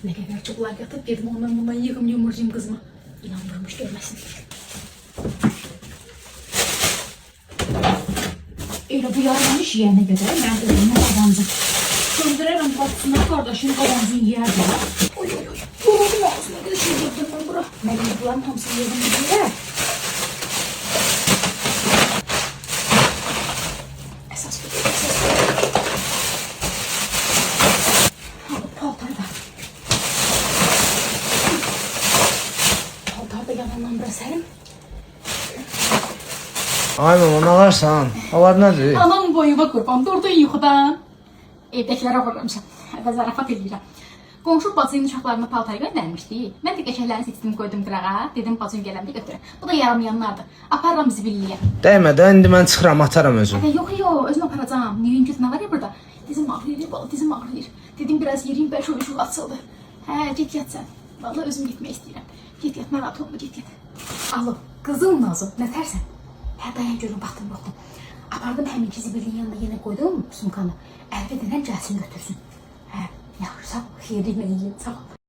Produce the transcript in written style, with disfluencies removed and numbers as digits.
Ne kadar çubuğlar yatıp dedim ondan bundan yığım yumurcayım kızıma. İnandırmış görmesin. Öyle bu yaralamış yerine göre ben de önüne kazandım. Söndürürüm kapısına kardeşim kazanzın yerde. Oy oy oy. Yoruldum ağzına geçirdim ben bura. Mevzuların hamsını yedim diye. Esas bu değil, esas bu. Alıp paltarı da. Paltarı da yanından bırasalım. Ay mama ne varsan? Havar nədir? Anam boyuma kurban durdu yuxudan. Evdəkilere vurmuşam və zarafat edirəm. Qonşu bacının uşaqlarına paltar göndərmişdi. Mən də qəşəklərini seçdim qoydum qırağa. Dedim bacım gələndə götürəm. Bu da yaramayanlardır. Aparıram zibilliyə. Dəymə də, indi mən çıxıram, ataram özüm. Yox, özüm aparacağım. Neyin gözünə var ya burada? Dizim ağrıyır, bala dizim ağrıyır. Dedim biraz yeriyim, bəlkə o açıldı. Hə, get yat sən. Vallahi özüm gitmək istəyirəm. Get yat, narahat olma, get yat. Alo, qızım Nazım, nə tərsən? Hə, dayan görüm, baxdım, yoxdur. Apardım həminki zibilin yanına yenə qoydum sumkanı. Əldə denən gəlsin götürsün. Hə, yaxşı, sağ ol, xeyirli mən yiyim, sağ ol.